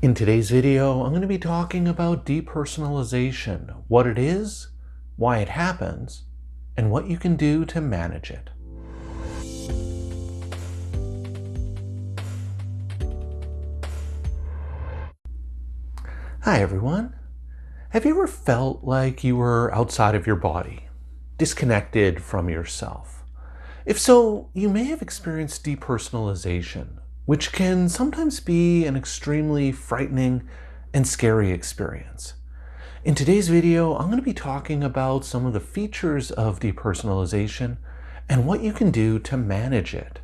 In today's video, I'm going to be talking about depersonalization, what it is, why it happens, and what you can do to manage it. Hi everyone. Have you ever felt like you were outside of your body, disconnected from yourself? If so, you may have experienced depersonalization, which can sometimes be an extremely frightening and scary experience. In today's video, I'm going to be talking about some of the features of depersonalization and what you can do to manage it.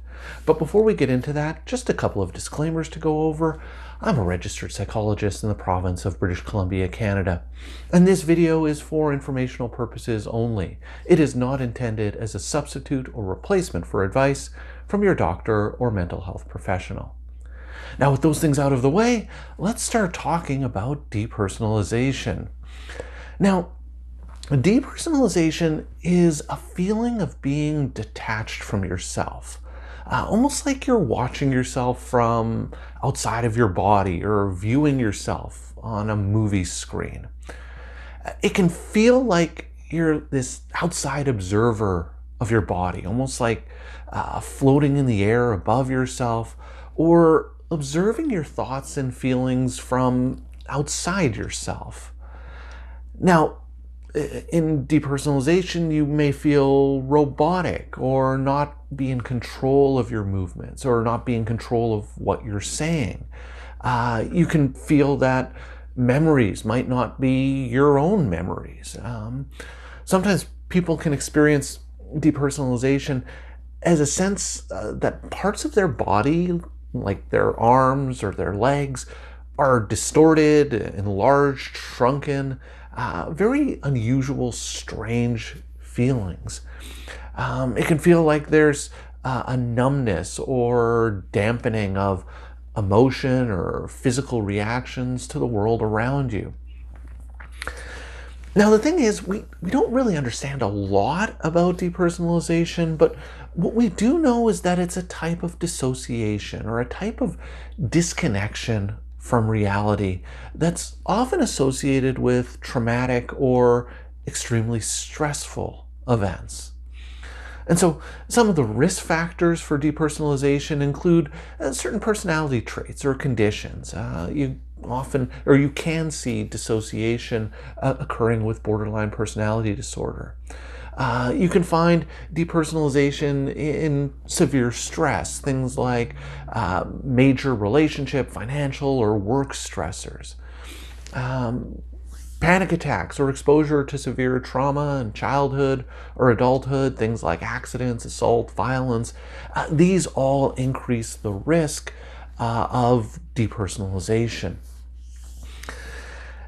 But before we get into that, just a couple of disclaimers to go over. I'm a registered psychologist in the province of British Columbia, Canada, and this video is for informational purposes only. It is not intended as a substitute or replacement for advice from your doctor or mental health professional. Now, with those things out of the way, let's start talking about depersonalization. Now, depersonalization is a feeling of being detached from yourself. Almost like you're watching yourself from outside of your body or viewing yourself on a movie screen. It can feel like you're this outside observer of your body, almost like floating in the air above yourself, or observing your thoughts and feelings from outside yourself. Now, in depersonalization, you may feel robotic or not be in control of your movements or not be in control of what you're saying. You can feel that memories might not be your own memories. Sometimes people can experience depersonalization as a sense that parts of their body, like their arms or their legs, are distorted, enlarged, shrunken, very unusual, strange feelings. It can feel like there's a numbness or dampening of emotion or physical reactions to the world around you. Now, the thing is, we don't really understand a lot about depersonalization, but what we do know is that it's a type of dissociation or a type of disconnection from reality that's often associated with traumatic or extremely stressful events. And so some of the risk factors for depersonalization include certain personality traits or conditions. You can see dissociation occurring with borderline personality disorder. You can find depersonalization in severe stress, things like major relationship, financial, or work stressors. Panic attacks or exposure to severe trauma in childhood or adulthood, things like accidents, assault, violence. These all increase the risk of depersonalization.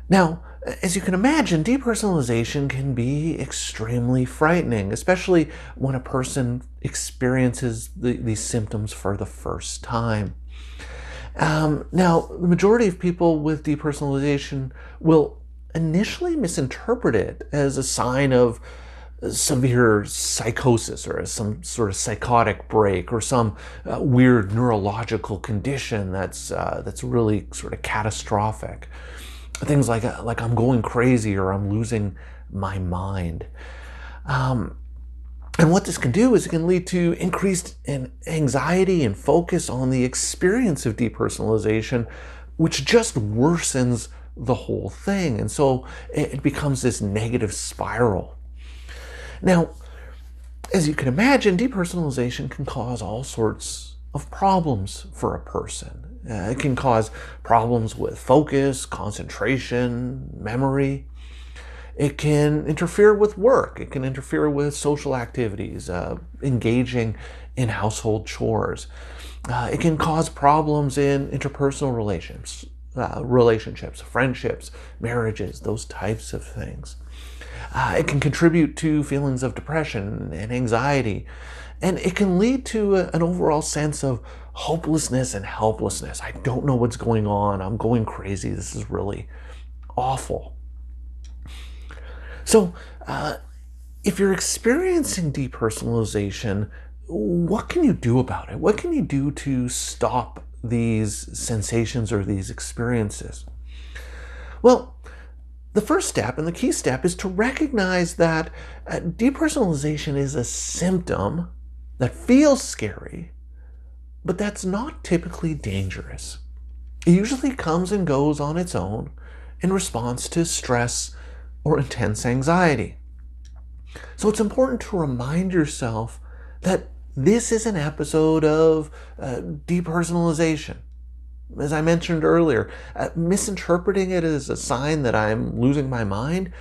Now, as you can imagine, depersonalization can be extremely frightening, especially when a person experiences these symptoms for the first time. Now, the majority of people with depersonalization will initially misinterpret it as a sign of severe psychosis or as some sort of psychotic break or some weird neurological condition that's really sort of catastrophic. Things like I'm going crazy or I'm losing my mind. And what this can do is it can lead to increased anxiety and focus on the experience of depersonalization, which just worsens the whole thing. And so it becomes this negative spiral. Now, as you can imagine, depersonalization can cause all sorts of problems for a person. It can cause problems with focus, concentration, memory. It can interfere with work. It can interfere with social activities, engaging in household chores. It can cause problems in interpersonal relationships, friendships, marriages, those types of things. It can contribute to feelings of depression and anxiety, and it can lead to an overall sense of hopelessness and helplessness. I don't know what's going on. I'm going crazy. This is really awful. So, if you're experiencing depersonalization, what can you do about it? What can you do to stop these sensations or these experiences? Well, the first step and the key step is to recognize that depersonalization is a symptom that feels scary, but that's not typically dangerous. It usually comes and goes on its own in response to stress or intense anxiety. So it's important to remind yourself that this is an episode of depersonalization. As I mentioned earlier, misinterpreting it as a sign that I'm losing my mind,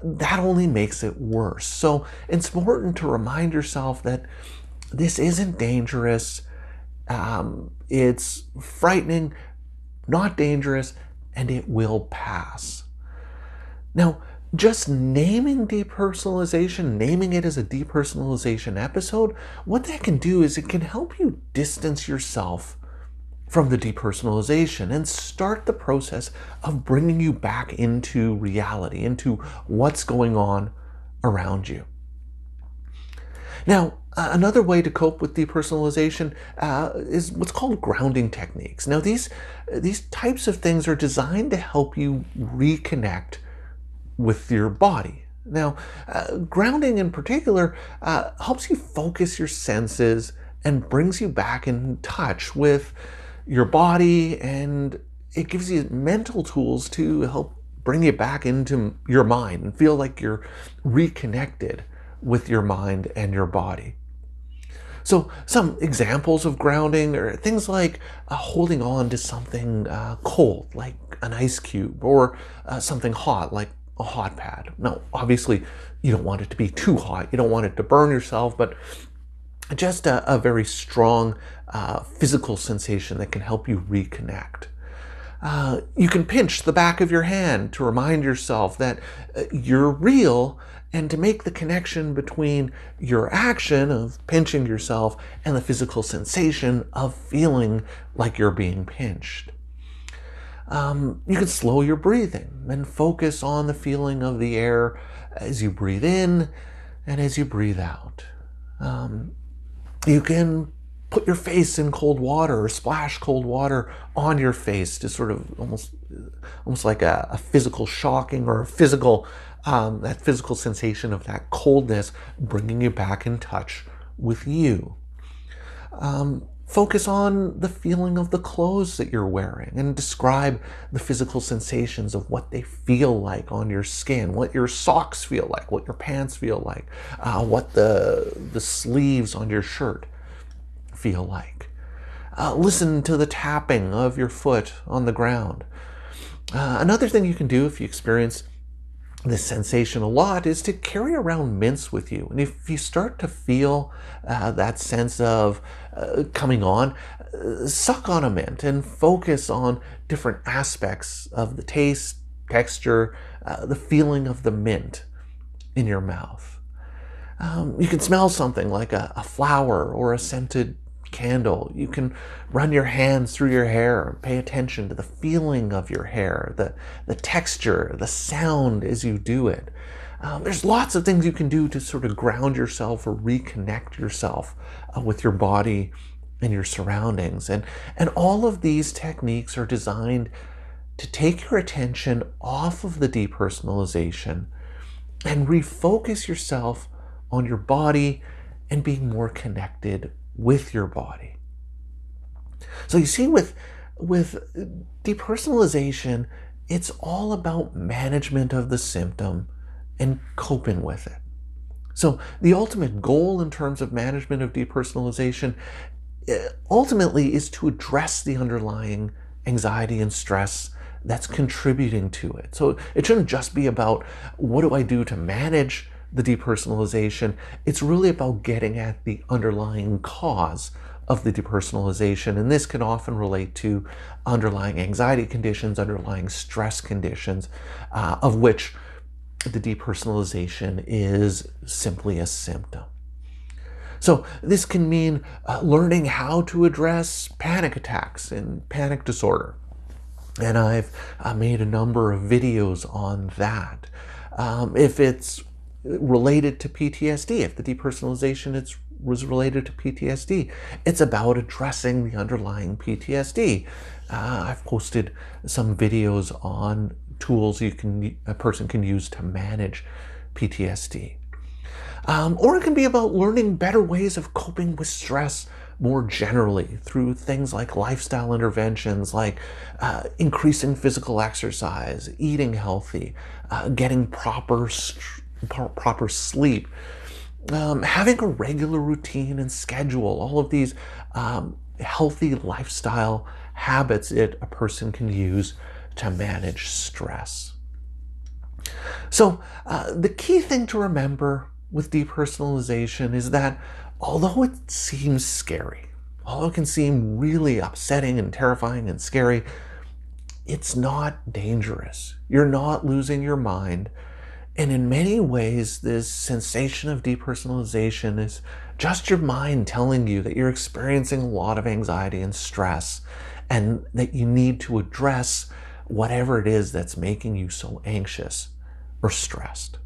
that only makes it worse. So it's important to remind yourself that this isn't dangerous. It's frightening, not dangerous, and it will pass. Now, just naming depersonalization, naming it as a depersonalization episode, what that can do is it can help you distance yourself from the depersonalization and start the process of bringing you back into reality, into what's going on around you. Now, another way to cope with depersonalization is what's called grounding techniques. Now, these types of things are designed to help you reconnect with your body. Now, grounding in particular helps you focus your senses and brings you back in touch with your body, and it gives you mental tools to help bring you back into your mind and feel like you're reconnected with your mind and your body. So some examples of grounding are things like holding on to something cold, like an ice cube, or something hot, like a hot pad. Now, obviously, you don't want it to be too hot. You don't want it to burn yourself, but just a very strong physical sensation that can help you reconnect. You can pinch the back of your hand to remind yourself that you're real, and to make the connection between your action of pinching yourself and the physical sensation of feeling like you're being pinched. You can slow your breathing and focus on the feeling of the air as you breathe in and as you breathe out. You can put your face in cold water or splash cold water on your face to sort of almost like a physical shocking or a physical, that physical sensation of that coldness bringing you back in touch with you. Focus on the feeling of the clothes that you're wearing and describe the physical sensations of what they feel like on your skin, what your socks feel like, what your pants feel like, what the sleeves on your shirt feel like. Listen to the tapping of your foot on the ground. Another thing you can do if you experience this sensation a lot is to carry around mints with you. And if you start to feel that sense of coming on, suck on a mint and focus on different aspects of the taste, texture, the feeling of the mint in your mouth. You can smell something like a flower or a scented candle. You can run your hands through your hair and pay attention to the feeling of your hair, the texture, the sound as you do it. There's lots of things you can do to sort of ground yourself or reconnect yourself with your body and your surroundings. And all of these techniques are designed to take your attention off of the depersonalization and refocus yourself on your body and being more connected with your body. So you see, with depersonalization, it's all about management of the symptom and coping with it. So the ultimate goal in terms of management of depersonalization ultimately is to address the underlying anxiety and stress that's contributing to it. So it shouldn't just be about what do I do to manage the depersonalization. It's really about getting at the underlying cause of the depersonalization, and this can often relate to underlying anxiety conditions, underlying stress conditions, of which the depersonalization is simply a symptom. So this can mean learning how to address panic attacks and panic disorder, and I've made a number of videos on that. If it's related to PTSD, if the depersonalization is was related to PTSD. It's about addressing the underlying PTSD. I've posted some videos on tools a person can use to manage PTSD. Or it can be about learning better ways of coping with stress more generally through things like lifestyle interventions, like increasing physical exercise, eating healthy, getting proper sleep, having a regular routine and schedule. All of these healthy lifestyle habits that a person can use to manage stress. So the key thing to remember with depersonalization is that although it seems scary, although it can seem really upsetting and terrifying and scary, it's not dangerous. You're not losing your mind. And in many ways, this sensation of depersonalization is just your mind telling you that you're experiencing a lot of anxiety and stress, and that you need to address whatever it is that's making you so anxious or stressed.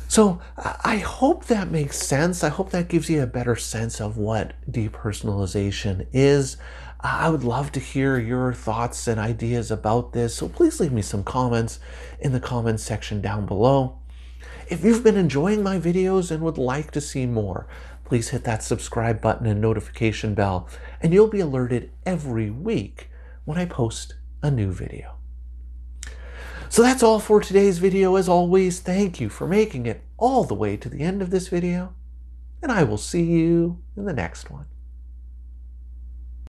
So I hope that makes sense. I hope that gives you a better sense of what depersonalization is. I would love to hear your thoughts and ideas about this, so please leave me some comments in the comments section down below. If you've been enjoying my videos and would like to see more, please hit that subscribe button and notification bell, and you'll be alerted every week when I post a new video. So that's all for today's video. As always, thank you for making it all the way to the end of this video, and I will see you in the next one.